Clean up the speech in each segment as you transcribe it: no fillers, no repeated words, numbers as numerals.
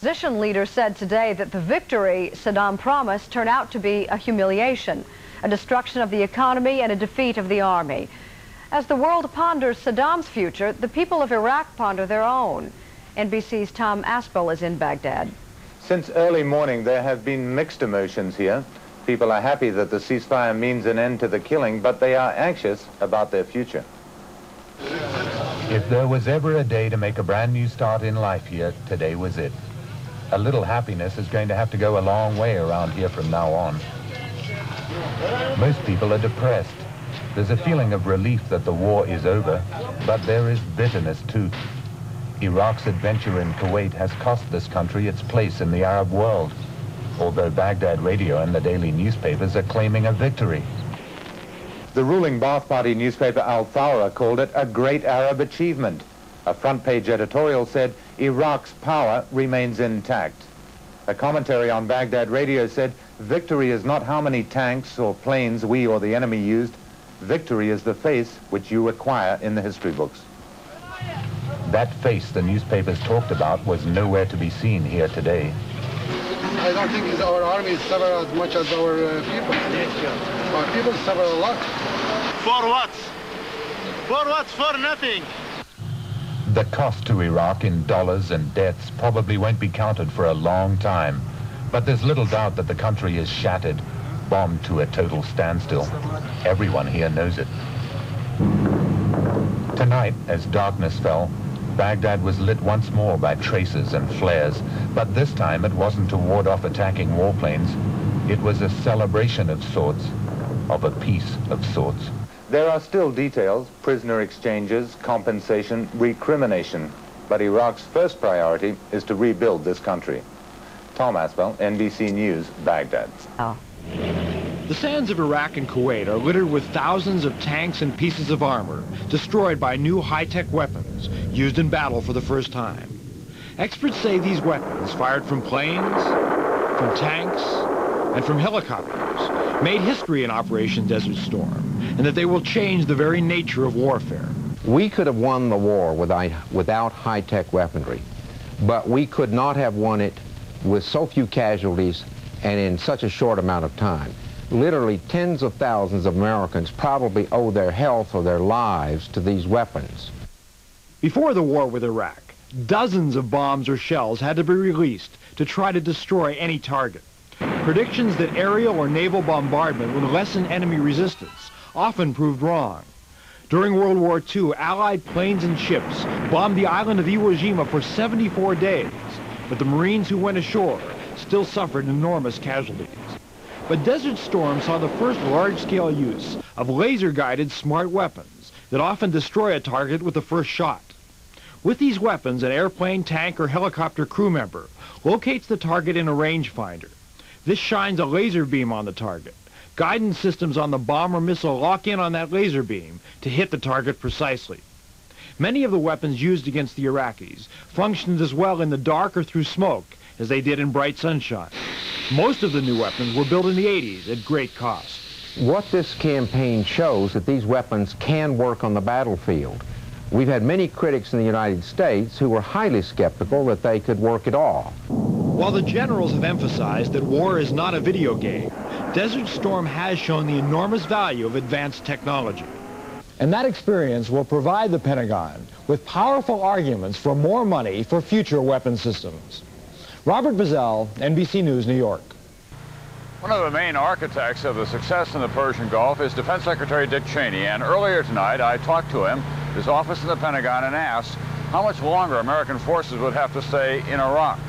Opposition leaders said today that the victory Saddam promised turned out to be a humiliation, a destruction of the economy and a defeat of the army. As the world ponders Saddam's future, the people of Iraq ponder their own. NBC's Tom Aspel is in Baghdad. Since early morning, there have been mixed emotions here. People are happy that the ceasefire means an end to the killing, but they are anxious about their future. If there was ever a day to make a brand new start in life here, today was it. A little happiness is going to have to go a long way around here from now on. Most people are depressed. There's a feeling of relief that the war is over, but there is bitterness too. Iraq's adventure in Kuwait has cost this country its place in the Arab world, although Baghdad radio and the daily newspapers are claiming a victory. The ruling Ba'ath Party newspaper Al Thawra called it a great Arab achievement. A front-page editorial said Iraq's power remains intact. A commentary on Baghdad radio said victory is not how many tanks or planes we or the enemy used. Victory is the face which you acquire in the history books. That face the newspapers talked about was nowhere to be seen here today. I don't think our army suffer as much as our people. Our people suffer a lot. For what? For what? For nothing. The cost to Iraq in dollars and deaths probably won't be counted for a long time. But there's little doubt that the country is shattered, bombed to a total standstill. Everyone here knows it. Tonight, as darkness fell, Baghdad was lit once more by tracers and flares, but this time it wasn't to ward off attacking warplanes. It was a celebration of sorts, of a peace of sorts. There are still details, prisoner exchanges, compensation, recrimination, but Iraq's first priority is to rebuild this country. Tom Aspel, NBC News, Baghdad. The sands of Iraq and Kuwait are littered with thousands of tanks and pieces of armor destroyed by new high-tech weapons used in battle for the first time. Experts say these weapons, fired from planes, from tanks, and from helicopters, made history in Operation Desert Storm, and that they will change the very nature of warfare. We could have won the war without high-tech weaponry, but we could not have won it with so few casualties and in such a short amount of time. Literally tens of thousands of Americans probably owe their health or their lives to these weapons. Before the war with Iraq, dozens of bombs or shells had to be released to try to destroy any target. Predictions that aerial or naval bombardment would lessen enemy resistance often proved wrong. During World War II, Allied planes and ships bombed the island of Iwo Jima for 74 days, but the Marines who went ashore still suffered enormous casualties. But Desert Storm saw the first large-scale use of laser-guided smart weapons that often destroy a target with the first shot. With these weapons, an airplane, tank, or helicopter crew member locates the target in a rangefinder. This shines a laser beam on the target. Guidance systems on the bomb or missile lock in on that laser beam to hit the target precisely. Many of the weapons used against the Iraqis functioned as well in the dark or through smoke as they did in bright sunshine. Most of the new weapons were built in the 80s at great cost. What this campaign shows that these weapons can work on the battlefield. We've had many critics in the United States who were highly skeptical that they could work at all. While the generals have emphasized that war is not a video game, Desert Storm has shown the enormous value of advanced technology. And that experience will provide the Pentagon with powerful arguments for more money for future weapon systems. Robert Bazell, NBC News, New York. One of the main architects of the success in the Persian Gulf is Defense Secretary Dick Cheney, and earlier tonight I talked to him, his office in the Pentagon, and asked how much longer American forces would have to stay in Iraq.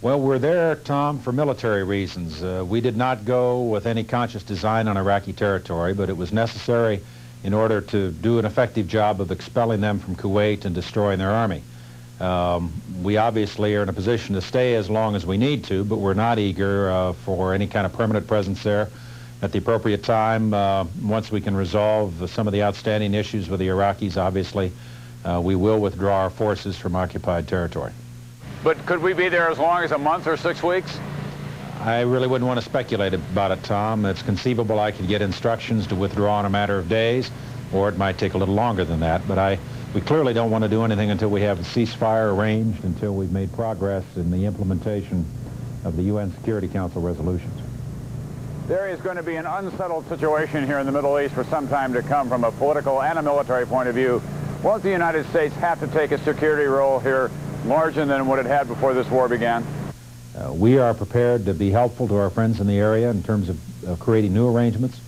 Well, we're there, Tom, for military reasons. We did not go with any conscious design on Iraqi territory, but it was necessary in order to do an effective job of expelling them from Kuwait and destroying their army. We obviously are in a position to stay as long as we need to, but we're not eager for any kind of permanent presence there. At the appropriate time, once we can resolve some of the outstanding issues with the Iraqis, obviously, we will withdraw our forces from occupied territory. But could we be there as long as a month or 6 weeks? I really wouldn't want to speculate about it, Tom. It's conceivable I could get instructions to withdraw in a matter of days, or it might take a little longer than that. But I We clearly don't want to do anything until we have a ceasefire arranged, until we've made progress in the implementation of the UN Security Council resolutions. There is going to be an unsettled situation here in the Middle East for some time to come from a political and a military point of view. Won't the United States have to take a security role here larger than what it had before this war began? We are prepared to be helpful to our friends in the area in terms of creating new arrangements,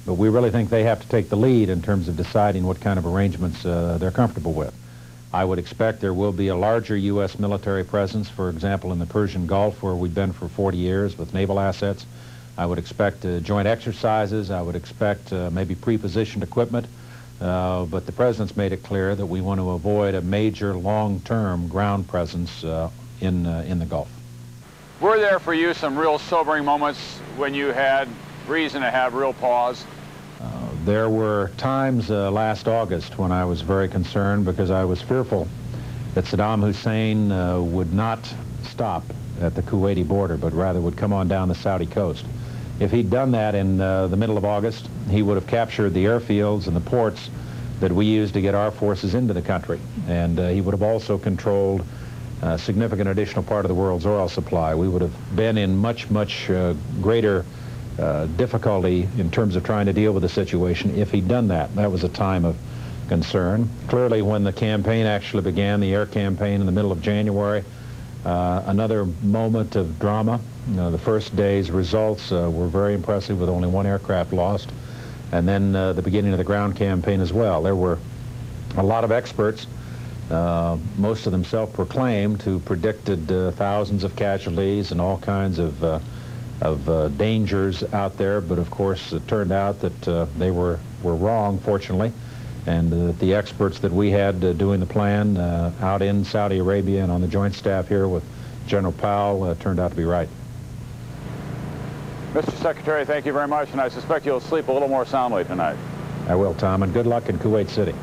but we really think they have to take the lead in terms of deciding what kind of arrangements they're comfortable with. I would expect there will be a larger U.S. military presence, for example, in the Persian Gulf, where we've been for 40 years with naval assets. I would expect joint exercises. I would expect maybe pre-positioned equipment. But the President's made it clear that we want to avoid a major long-term ground presence in the Gulf. Were there for you some real sobering moments when you had reason to have real pause? There were times last August when I was very concerned because I was fearful that Saddam Hussein would not stop at the Kuwaiti border, but rather would come on down the Saudi coast. If he'd done that in the middle of August, he would have captured the airfields and the ports that we use to get our forces into the country. And he would have also controlled a significant additional part of the world's oil supply. We would have been in much, much greater difficulty in terms of trying to deal with the situation if he'd done that. That was a time of concern. Clearly, when the campaign actually began, the air campaign in the middle of January, another moment of drama. The first day's results were very impressive with only one aircraft lost. And then the beginning of the ground campaign as well. There were a lot of experts, most of them self-proclaimed, who predicted thousands of casualties and all kinds of dangers out there. But of course, it turned out that they were wrong, fortunately. And the experts that we had doing the plan out in Saudi Arabia and on the joint staff here with General Powell turned out to be right. Mr. Secretary, thank you very much, and I suspect you'll sleep a little more soundly tonight. I will, Tom, and good luck in Kuwait City.